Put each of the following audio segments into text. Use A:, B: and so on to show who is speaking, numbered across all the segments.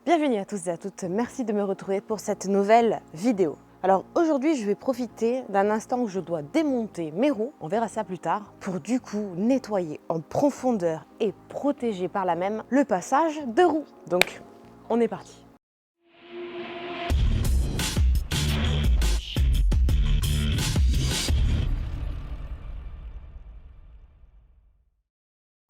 A: Bienvenue à tous et à toutes, merci de me retrouver pour cette nouvelle vidéo. Alors aujourd'hui je vais profiter d'un instant où je dois démonter mes roues, on verra ça plus tard, pour du coup nettoyer en profondeur et protéger par là même le passage de roues. Donc on est parti.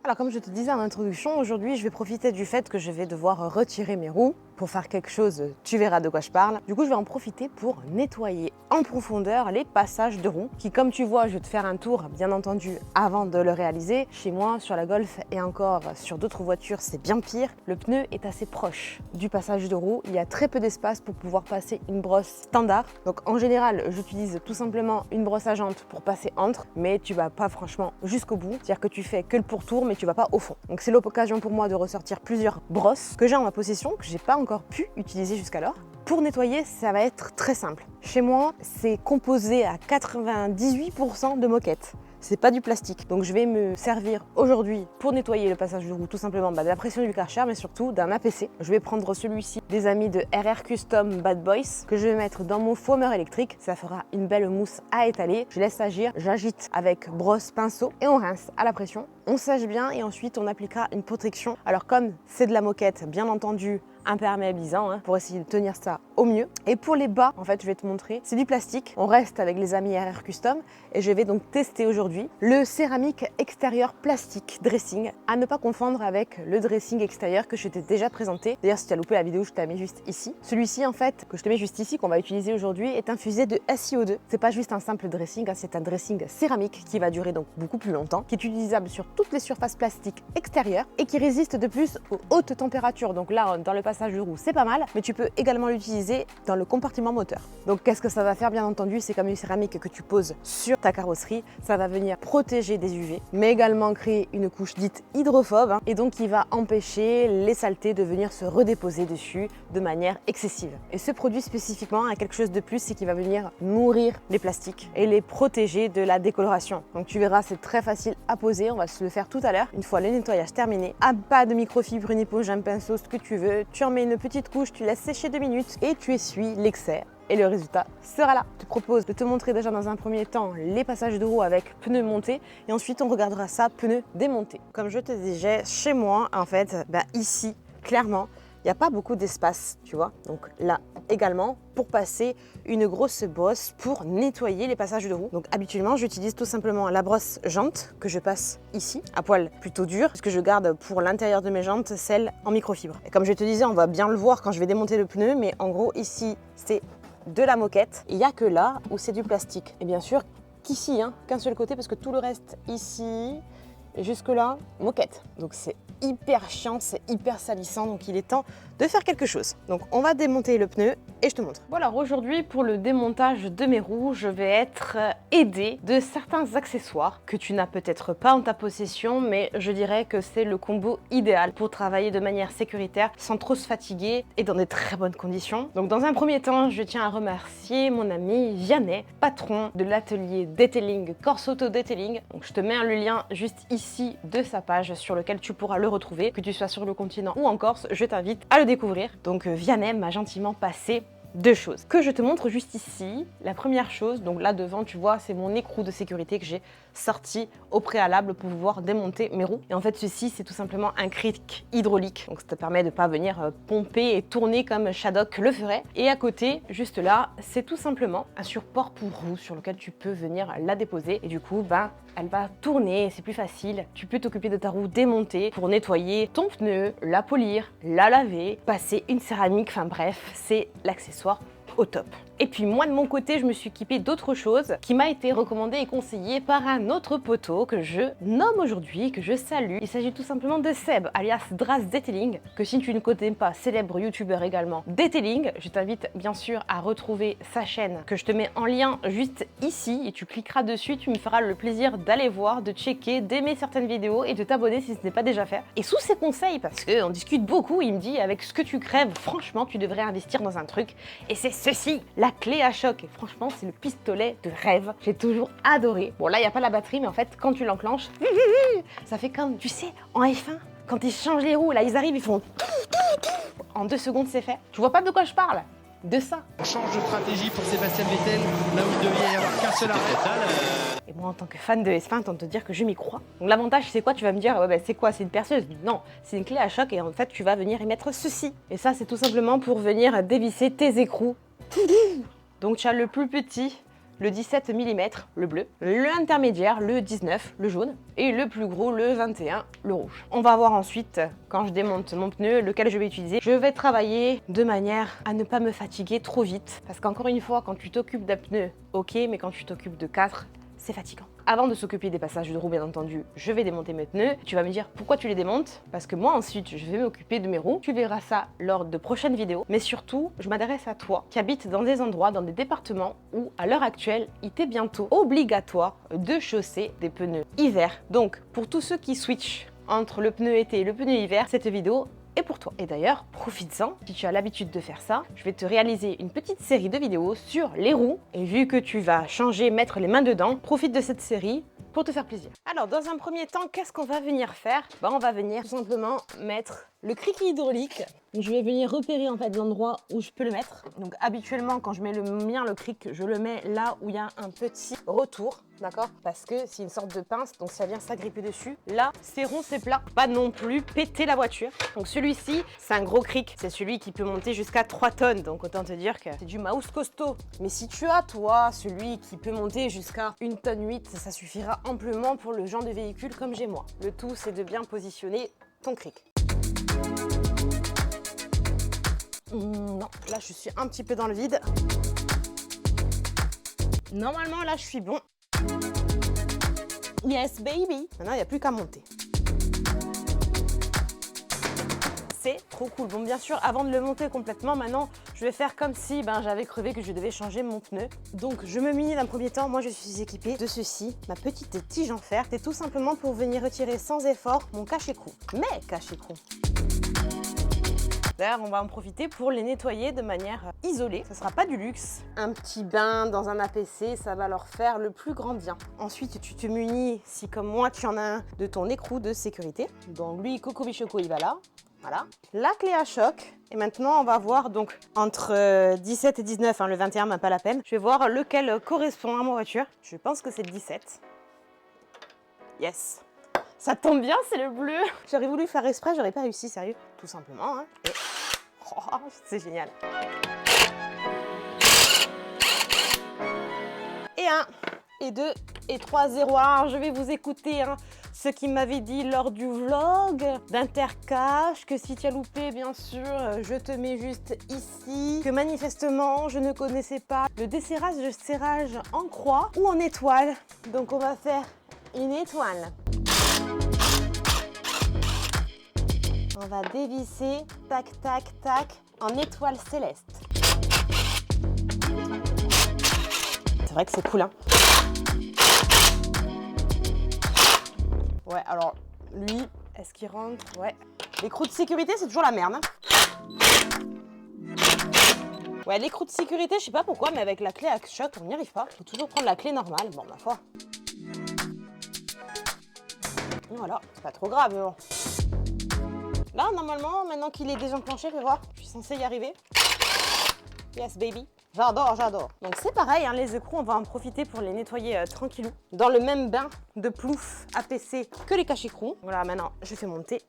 A: Alors comme je te disais en introduction, aujourd'hui je vais profiter du fait que je vais devoir retirer mes roues pour faire quelque chose, tu verras de quoi je parle. Du coup je vais en profiter pour nettoyer en profondeur les passages de roues qui, comme tu vois, je vais te faire un tour bien entendu avant de le réaliser. Chez moi sur la Golf et encore sur d'autres voitures c'est bien pire, le pneu est assez proche du passage de roue, il y a très peu d'espace pour pouvoir passer une brosse standard. Donc en général j'utilise tout simplement une brosse à jantes pour passer entre, mais tu vas pas franchement jusqu'au bout, c'est-à-dire que tu fais que le pourtour mais tu vas pas au fond. Donc c'est l'occasion pour moi de ressortir plusieurs brosses que j'ai en ma possession, que j'ai pas encore pu utiliser jusqu'alors. Pour nettoyer, ça va être très simple. Chez moi, c'est composé à 98% de moquette. C'est pas du plastique. Donc je vais me servir aujourd'hui pour nettoyer le passage de roue tout simplement de la pression du Karcher, mais surtout d'un APC. Je vais prendre celui-ci des amis de RR Custom Bad Boys que je vais mettre dans mon foamer électrique. Ça fera une belle mousse à étaler. Je laisse agir, j'agite avec brosse, pinceau et on rince à la pression. On sèche bien et ensuite on appliquera une protection. Alors comme c'est de la moquette, bien entendu, imperméabilisant pour essayer de tenir ça au mieux. Et pour les bas, en fait, je vais te montrer, c'est du plastique. On reste avec les amis RR Custom et je vais donc tester aujourd'hui le céramique extérieur plastique dressing, à ne pas confondre avec le dressing extérieur que je t'ai déjà présenté. D'ailleurs, si tu as loupé la vidéo, je te la mets juste ici. Celui-ci, en fait, que je te mets juste ici, qu'on va utiliser aujourd'hui, est infusé de SiO2. C'est pas juste un simple dressing, c'est un dressing céramique qui va durer donc beaucoup plus longtemps, qui est utilisable sur toutes les surfaces plastiques extérieures et qui résiste de plus aux hautes températures. Donc là, dans le passage de roue, c'est pas mal, mais tu peux également l'utiliser dans le compartiment moteur. Donc qu'est-ce que ça va faire? Bien entendu, c'est comme une céramique que tu poses sur ta carrosserie, ça va venir protéger des UV, mais également créer une couche dite hydrophobe, et donc qui va empêcher les saletés de venir se redéposer dessus de manière excessive. Et ce produit spécifiquement a quelque chose de plus, c'est qu'il va venir nourrir les plastiques et les protéger de la décoloration. Donc tu verras, c'est très facile à poser, on va se le faire tout à l'heure, une fois le nettoyage terminé. Un pas de microfibre, une éponge, un pinceau, ce que tu veux, tu en mets une petite couche, tu laisses sécher 2 minutes et tu essuies l'excès. Et le résultat sera là. Je te propose de te montrer déjà dans un premier temps les passages de roue avec pneus montés et ensuite on regardera ça pneus démontés. Comme je te disais, chez moi en fait, ici clairement il n'y a pas beaucoup d'espace, tu vois. Donc là également pour passer une grosse brosse pour nettoyer les passages de roue. Donc habituellement j'utilise tout simplement la brosse jante que je passe ici, à poil plutôt dur, parce que je garde pour l'intérieur de mes jantes celle en microfibre. Et comme je te disais, on va bien le voir quand je vais démonter le pneu, mais en gros ici c'est de la moquette. Il n'y a que là où c'est du plastique. Et bien sûr qu'ici, qu'un seul côté, parce que tout le reste ici et jusque là, moquette. Donc c'est hyper chiant, c'est hyper salissant, donc il est temps de faire quelque chose. Donc on va démonter le pneu et je te montre. Bon alors aujourd'hui pour le démontage de mes roues, je vais être aidée de certains accessoires que tu n'as peut-être pas en ta possession, mais je dirais que c'est le combo idéal pour travailler de manière sécuritaire sans trop se fatiguer et dans des très bonnes conditions. Donc dans un premier temps, je tiens à remercier mon ami Vianney, patron de l'atelier detailing Corse Auto Detailing. Donc je te mets le lien juste ici de sa page sur lequel tu pourras le retrouver, que tu sois sur le continent ou en Corse, je t'invite à le découvrir. Donc Vianney m'a gentiment passé 2 choses que je te montre juste ici. La première chose, donc là devant tu vois, c'est mon écrou de sécurité que j'ai sorti au préalable pour pouvoir démonter mes roues. Et en fait ceci c'est tout simplement un cric hydraulique, donc ça te permet de pas venir pomper et tourner comme Shadok le ferait. Et à côté, juste là, c'est tout simplement un support pour roue sur lequel tu peux venir la déposer et du coup elle va tourner, c'est plus facile. Tu peux t'occuper de ta roue démontée pour nettoyer ton pneu, la polir, la laver, passer une céramique, enfin bref, c'est l'accessoire au top. Et puis moi de mon côté, je me suis équipée d'autre chose qui m'a été recommandée et conseillée par un autre poteau que je nomme aujourd'hui, que je salue. Il s'agit tout simplement de Seb, alias Dras Detailing, que si tu ne connais pas, célèbre youtubeur également Detailing, je t'invite bien sûr à retrouver sa chaîne que je te mets en lien juste ici et tu cliqueras dessus, tu me feras le plaisir d'aller voir, de checker, d'aimer certaines vidéos et de t'abonner si ce n'est pas déjà fait. Et sous ses conseils, parce qu'on discute beaucoup, il me dit avec ce que tu crèves, franchement tu devrais investir dans un truc et c'est ceci, la clé à choc. Et franchement, c'est le pistolet de rêve. J'ai toujours adoré. Bon, là, il n'y a pas la batterie, mais en fait, quand tu l'enclenches, ça fait comme, tu sais, en F1, quand ils changent les roues, là, ils arrivent, ils font... En 2 secondes, c'est fait. Tu vois pas de quoi je parle? De ça.
B: On change de stratégie pour Sébastien Vettel, là où il devait y avoir qu'un seul arrêt.
A: Et moi, en tant que fan de S1, autant te dire que je m'y crois. Donc l'avantage, c'est quoi? Tu vas me dire, ouais, bah, c'est quoi? C'est une perceuse? Non, c'est une clé à choc et en fait, tu vas venir y mettre ceci. Et ça, c'est tout simplement pour venir dévisser tes écrous. Donc tu as le plus petit, le 17 mm, le bleu, l'intermédiaire, le 19, le jaune, et le plus gros, le 21, le rouge. On va voir ensuite, quand je démonte mon pneu, lequel je vais utiliser. Je vais travailler de manière à ne pas me fatiguer trop vite. Parce qu'encore une fois, quand tu t'occupes d'un pneu, ok, mais quand tu t'occupes de 4, c'est fatigant. Avant de s'occuper des passages de roue, bien entendu, je vais démonter mes pneus. Tu vas me dire pourquoi tu les démontes? Parce que moi ensuite, je vais m'occuper de mes roues. Tu verras ça lors de prochaines vidéos. Mais surtout, je m'adresse à toi qui habites dans des endroits, dans des départements où, à l'heure actuelle, il t'est bientôt obligatoire de chausser des pneus hiver. Donc, pour tous ceux qui switchent entre le pneu été et le pneu hiver, cette vidéo et pour toi. Et d'ailleurs, profites-en, si tu as l'habitude de faire ça, je vais te réaliser une petite série de vidéos sur les roues. Et vu que tu vas changer, mettre les mains dedans, profite de cette série pour te faire plaisir. Alors, dans un premier temps, qu'est-ce qu'on va venir faire? On va venir tout simplement mettre le cric hydraulique. Je vais venir repérer en fait l'endroit où je peux le mettre. Donc habituellement, quand je mets le mien, le cric, je le mets là où il y a un petit retour, d'accord? Parce que c'est une sorte de pince, donc ça vient s'agripper dessus. Là, c'est rond, c'est plat. Pas non plus péter la voiture. Donc celui-ci, c'est un gros cric. C'est celui qui peut monter jusqu'à 3 tonnes. Donc autant te dire que c'est du mouse costaud. Mais si tu as, toi, celui qui peut monter jusqu'à 1 tonne 8, ça suffira amplement pour le genre de véhicule comme j'ai moi. Le tout, c'est de bien positionner ton cric. Non, là je suis un petit peu dans le vide. Normalement là je suis bon. Yes baby. Maintenant il n'y a plus qu'à monter. C'est trop cool. Bon bien sûr, avant de le monter complètement, maintenant je vais faire comme si j'avais crevé, que je devais changer mon pneu. Donc je me munis d'un premier temps, moi je suis équipée de ceci, ma petite tige en fer. C'est tout simplement pour venir retirer sans effort mon cache-écrou. Mais cache-écrou. D'ailleurs, on va en profiter pour les nettoyer de manière isolée. Ça sera pas du luxe. Un petit bain dans un APC, ça va leur faire le plus grand bien. Ensuite, tu te munis, si comme moi tu en as un, de ton écrou de sécurité. Donc lui, Coco Bichoco, il va là. Voilà. La clé à choc. Et maintenant, on va voir donc entre 17 et 19, le 21, même pas la peine. Je vais voir lequel correspond à ma voiture. Je pense que c'est le 17. Yes. Ça tombe bien, c'est le bleu. J'aurais voulu faire exprès, j'aurais pas réussi, sérieux. Tout simplement. Hein. Et... Oh, c'est génial. Et 1, et 2, et 3, 0. Alors, je vais vous écouter ce qu'il m'avait dit lors du vlog d'Intercache, que si tu as loupé, bien sûr, je te mets juste ici. Que manifestement, je ne connaissais pas le desserrage en croix ou en étoile. Donc, on va faire une étoile. On va dévisser, tac, tac, tac, en étoile céleste. C'est vrai que c'est cool, hein. Ouais, alors, lui, est-ce qu'il rentre? Ouais. L'écrou de sécurité, c'est toujours la merde, hein. Ouais, l'écrou de sécurité, je sais pas pourquoi, mais avec la clé à choc, on n'y arrive pas. Faut toujours prendre la clé normale. Bon, ma foi. Voilà, c'est pas trop grave, mais bon. Là, normalement, maintenant qu'il est désenclenché, fais voir, je suis censée y arriver. Yes, baby. J'adore, j'adore. Donc c'est pareil, les écrous, on va en profiter pour les nettoyer tranquillou. Dans le même bain de plouf APC que les cache-écrous. Voilà, maintenant, je fais monter.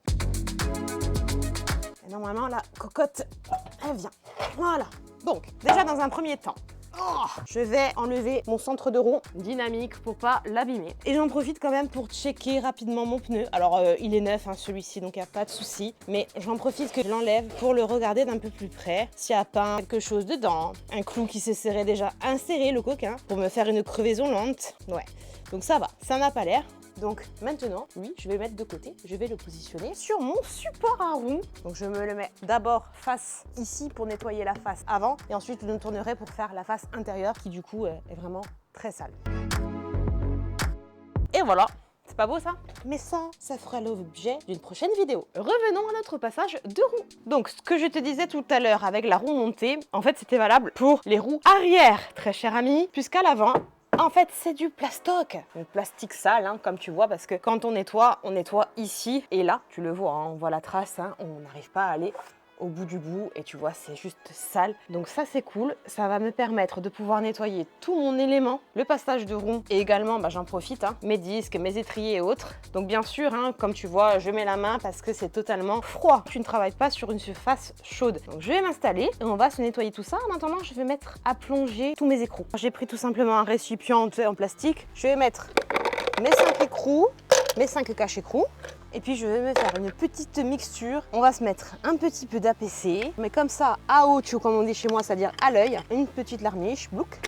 A: Et normalement, la cocotte, elle vient. Voilà. Donc, déjà dans un premier temps, je vais enlever mon centre de rond dynamique pour pas l'abîmer. Et j'en profite quand même pour checker rapidement mon pneu. Alors il est neuf celui-ci, donc il n'y a pas de souci. Mais j'en profite que je l'enlève pour le regarder d'un peu plus près. S'il y a pas quelque chose dedans, un clou qui se serait déjà inséré, le coquin, pour me faire une crevaison lente. Ouais, donc ça va, ça n'a pas l'air. Donc maintenant, oui, je vais le mettre de côté, je vais le positionner sur mon support à roues. Donc je me le mets d'abord face ici pour nettoyer la face avant et ensuite je me tournerai pour faire la face intérieure qui du coup est vraiment très sale. Et voilà, c'est pas beau ça? Mais ça fera l'objet d'une prochaine vidéo. Revenons à notre passage de roue. Donc ce que je te disais tout à l'heure avec la roue montée, en fait c'était valable pour les roues arrière, très cher ami, puisqu'à l'avant, en fait, c'est du plastoc, le plastique sale, comme tu vois, parce que quand on nettoie ici et là, tu le vois, on voit la trace, on n'arrive pas à aller au bout du bout et tu vois c'est juste sale. Donc ça c'est cool, ça va me permettre de pouvoir nettoyer tout mon élément, le passage de roue et également j'en profite, mes disques, mes étriers et autres. Donc bien sûr, comme tu vois, je mets la main parce que c'est totalement froid. Tu ne travailles pas sur une surface chaude. Donc je vais m'installer et on va se nettoyer tout ça. En attendant, je vais mettre à plonger tous mes écrous. J'ai pris tout simplement un récipient en plastique. Je vais mettre mes 5 écrous, mes 5 caches-écrous. Et puis je vais me faire une petite mixture. On va se mettre un petit peu d'APC, mais comme ça, à haut, comme on dit chez moi, c'est-à-dire à l'œil. Une petite larmiche, blouc.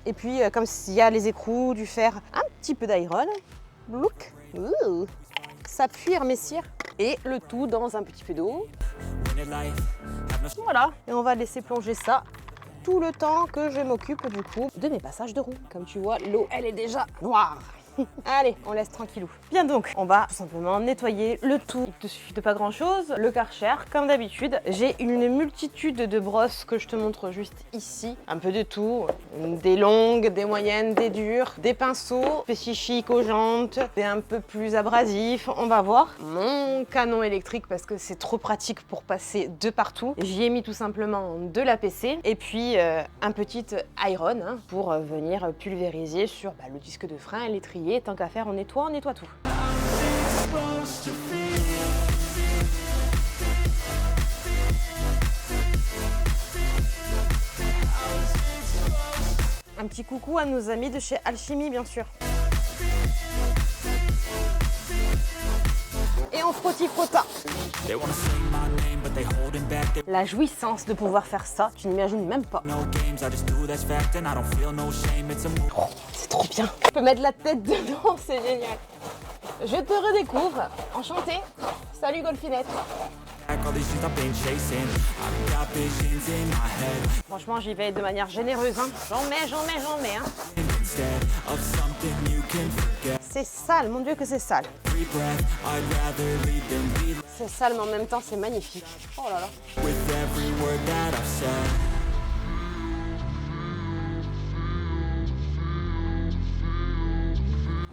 A: Et puis comme s'il y a les écrous, du fer, un petit peu d'iron, blouc. S'appuie, messire. Et le tout dans un petit peu d'eau. Voilà. Et on va laisser plonger ça tout le temps que je m'occupe du coup de mes passages de roue. Comme tu vois, l'eau, elle est déjà noire. Allez, on laisse tranquillou. Bien donc, on va tout simplement nettoyer le tout. Il te suffit de pas grand chose. Le Karcher, comme d'habitude, j'ai une multitude de brosses que je te montre juste ici. Un peu de tout. Des longues, des moyennes, des dures, des pinceaux spécifiques aux jantes, des un peu plus abrasifs. On va voir. Mon canon électrique parce que c'est trop pratique pour passer de partout. J'y ai mis tout simplement de l'APC et puis un petit iron pour venir pulvériser sur le disque de frein et l'étrier. Tant qu'à faire, on nettoie tout. Un petit coucou à nos amis de chez Alchimie, bien sûr. Et on frotti-frotta. La jouissance de pouvoir faire ça, tu n'imagines même pas. Oh, c'est trop bien. Je peux mettre la tête dedans, c'est génial. Je te redécouvre. Enchantée. Salut Golfinette. Franchement, j'y vais de manière généreuse. J'en mets. C'est sale, mon Dieu que c'est sale. C'est sale, mais en même temps, c'est magnifique. Oh là là.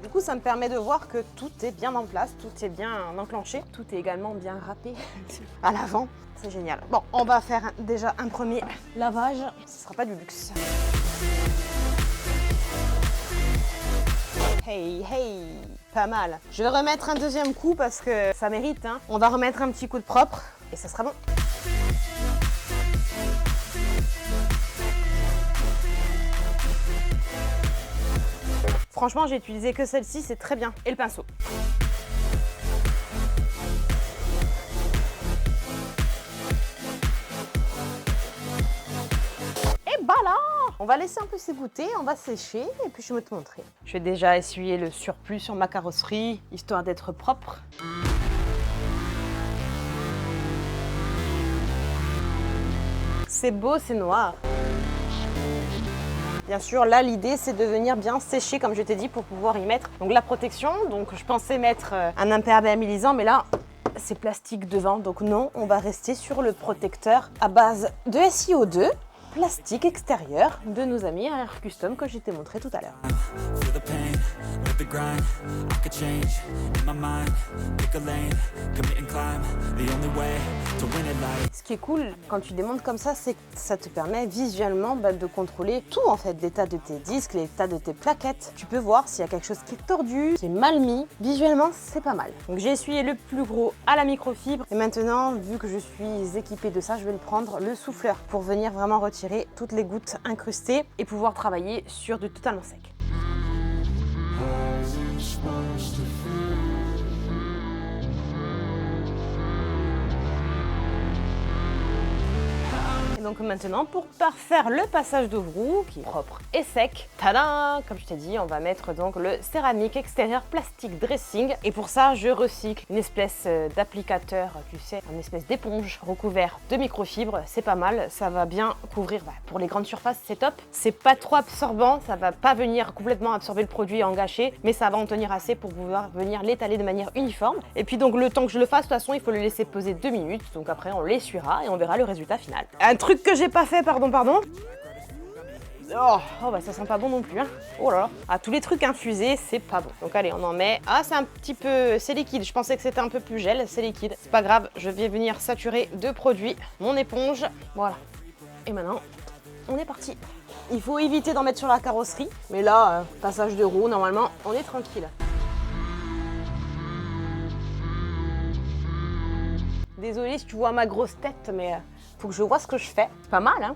A: Du coup, ça me permet de voir que tout est bien en place, tout est bien enclenché, tout est également bien râpé à l'avant. C'est génial. Bon, on va faire déjà un premier lavage. Ce sera pas du luxe. Hey, pas mal. Je vais remettre un deuxième coup parce que ça mérite. On va remettre un petit coup de propre et ça sera bon. Franchement, j'ai utilisé que celle-ci, c'est très bien. Et le pinceau. Et bah là, on va laisser un peu s'égoutter, on va sécher et puis je vais te montrer. Je vais déjà essuyer le surplus sur ma carrosserie, histoire d'être propre. C'est beau, c'est noir. Bien sûr, là, l'idée, c'est de venir bien sécher, comme je t'ai dit, pour pouvoir y mettre donc la protection. Donc, je pensais mettre un imperméabilisant, mais là, c'est plastique devant. Donc non, on va rester sur le protecteur à base de SiO2, plastique extérieur de nos amis AR Custom que je t'ai montré tout à l'heure. Ce qui est cool quand tu démontes comme ça, c'est que ça te permet visuellement de contrôler tout en fait, l'état de tes disques, l'état de tes plaquettes. Tu peux voir s'il y a quelque chose qui est tordu, qui est mal mis. Visuellement, c'est pas mal. Donc j'ai essuyé le plus gros à la microfibre et maintenant, vu que je suis équipée de ça, je vais le prendre le souffleur pour venir vraiment retirer toutes les gouttes incrustées et pouvoir travailler sur du totalement sec. Et donc maintenant, pour parfaire le passage de roue, qui est propre et sec, tada! Comme je t'ai dit, on va mettre donc le céramique extérieur plastique dressing. Et pour ça, je recycle une espèce d'applicateur, tu sais, une espèce d'éponge recouvert de microfibre. C'est pas mal, ça va bien couvrir. Pour les grandes surfaces, c'est top. C'est pas trop absorbant, ça va pas venir complètement absorber le produit et en gâcher, mais ça va en tenir assez pour pouvoir venir l'étaler de manière uniforme. Et puis donc le temps que je le fasse, de toute façon, il faut le laisser poser 2 minutes. Donc après, on l'essuiera et on verra le résultat final. Un truc que j'ai pas fait, pardon. Oh bah ça sent pas bon non plus, hein. Oh là là. Ah, tous les trucs infusés, c'est pas bon. Donc allez, on en met. Ah, c'est un petit peu... C'est liquide. Je pensais que c'était un peu plus gel. C'est liquide. C'est pas grave. Je vais venir saturer de produit mon éponge. Voilà. Et maintenant, on est parti. Il faut éviter d'en mettre sur la carrosserie. Mais là, passage de roue, normalement, on est tranquille. Désolée si tu vois ma grosse tête, mais faut que je vois ce que je fais. C'est pas mal, hein?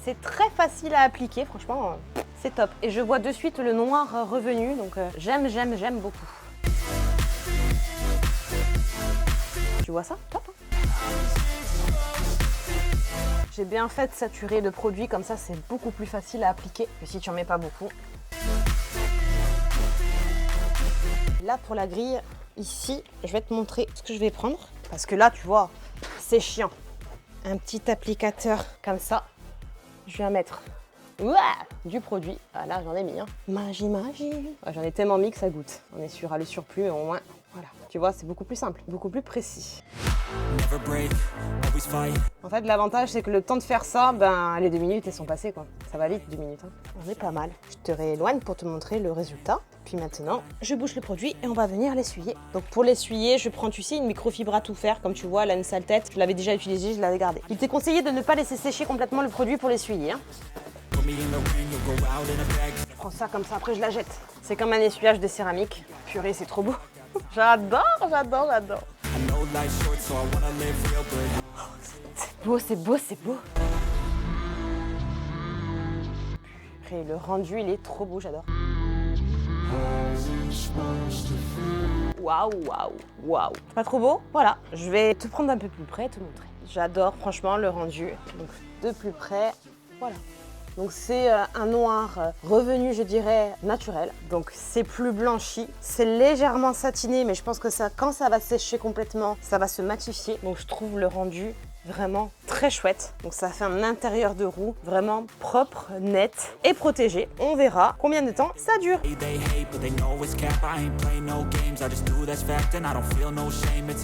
A: C'est très facile à appliquer, franchement, c'est top. Et je vois de suite le noir revenu, donc j'aime beaucoup. Tu vois ça? Top, hein? J'ai bien fait de saturer le produit, comme ça c'est beaucoup plus facile à appliquer que si tu en mets pas beaucoup. Là pour la grille, ici, je vais te montrer ce que je vais prendre. Parce que là, tu vois, c'est chiant. Un petit applicateur comme ça. Je viens mettre du produit. Ah, là, j'en ai mis. Hein. Magie. Ah, j'en ai tellement mis que ça goûte. On est sur le surplus, mais au moins, voilà. Tu vois, c'est beaucoup plus simple, beaucoup plus précis. En fait, l'avantage, c'est que le temps de faire ça, ben, les 2 minutes, elles sont passées, quoi. Ça va vite, 2 minutes. Hein. On est pas mal. Je te rééloigne pour te montrer le résultat. Puis maintenant, je bouche le produit et on va venir l'essuyer. Donc pour l'essuyer, je prends, tu sais, une microfibre à tout faire. Comme tu vois, elle a une sale tête. Je l'avais déjà utilisée, je l'avais gardée. Il t'est conseillé de ne pas laisser sécher complètement le produit pour l'essuyer. Hein. Je prends ça comme ça, après je la jette. C'est comme un essuyage de céramique. Purée, c'est trop beau. J'adore. C'est beau. Et le rendu, il est trop beau, j'adore. Waouh. Pas trop beau? Voilà, je vais te prendre un peu plus près et te montrer. J'adore franchement le rendu. Donc de plus près, voilà. Donc c'est un noir revenu, je dirais, naturel. Donc c'est plus blanchi. C'est légèrement satiné, mais je pense que ça, quand ça va sécher complètement, ça va se matifier. Donc je trouve le rendu vraiment très chouette. Donc ça fait un intérieur de roue vraiment propre, net et protégé. On verra combien de temps ça dure. Et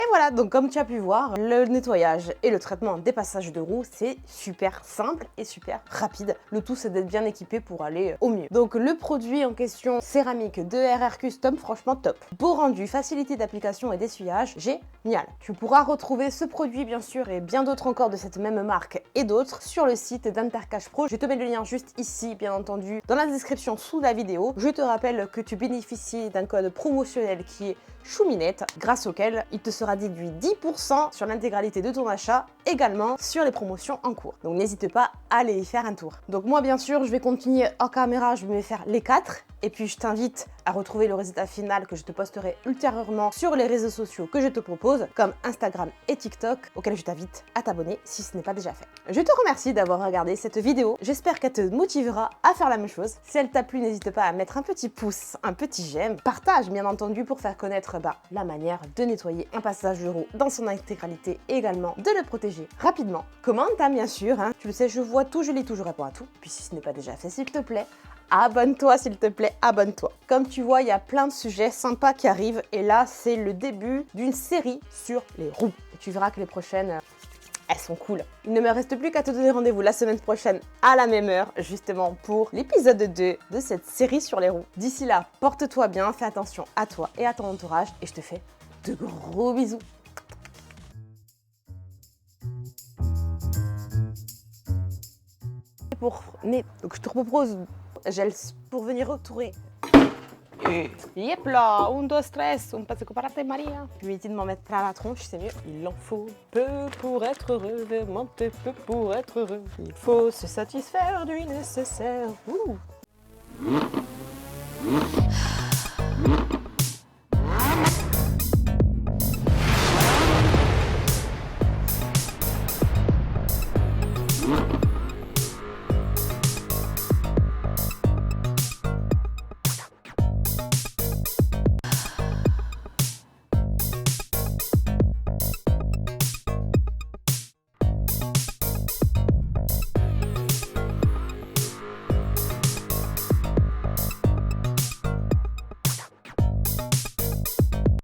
A: voilà, donc comme tu as pu voir, le nettoyage et le traitement des passages de roue, c'est super simple et super rapide. Le tout, c'est d'être bien équipé pour aller au mieux. Donc le produit en question, céramique de RR Custom, franchement top. Beau rendu, facilité d'application et d'essuyage, génial. Tu pourras retrouver ce produit bien sûr et bien d'autres encore de cette même marque et d'autres sur le site d'Intercash Pro. Je te mets le lien juste ici, bien entendu, dans la description sous la vidéo. Je te rappelle que tu bénéficies d'un code promotionnel qui est Chouminette, grâce auquel il te sera déduit 10% sur l'intégralité de ton achat, également sur les promotions en cours. Donc n'hésite pas à aller y faire un tour. Donc moi bien sûr, je vais continuer hors caméra, je vais faire les 4. Et puis je t'invite à retrouver le résultat final que je te posterai ultérieurement sur les réseaux sociaux que je te propose, comme Instagram et TikTok, auxquels je t'invite à t'abonner si ce n'est pas déjà fait. Je te remercie d'avoir regardé cette vidéo. J'espère qu'elle te motivera à faire la même chose. Si elle t'a plu, n'hésite pas à mettre un petit pouce, un petit j'aime. Partage bien entendu pour faire connaître la manière de nettoyer un passage de roue dans son intégralité et également de le protéger rapidement. Commente bien sûr, hein. Tu le sais, je vois tout, je lis tout, je réponds à tout. Puis si ce n'est pas déjà fait, s'il te plaît, abonne-toi s'il te plaît, abonne-toi. Comme tu vois, il y a plein de sujets sympas qui arrivent et là, c'est le début d'une série sur les roues. Et tu verras que les prochaines, elles sont cool. Il ne me reste plus qu'à te donner rendez-vous la semaine prochaine à la même heure, justement pour l'épisode 2 de cette série sur les roues. D'ici là, porte-toi bien, fais attention à toi et à ton entourage et je te fais de gros bisous. Donc je te propose gel pour venir retourer. Yep là, 1, 2, 3, un passe comparate Maria. Je vais éviter de m'en mettre plein la tronche, c'est mieux. Il en faut peu pour être heureux, vraiment peu pour être heureux. Il faut se satisfaire du nécessaire. Ouh.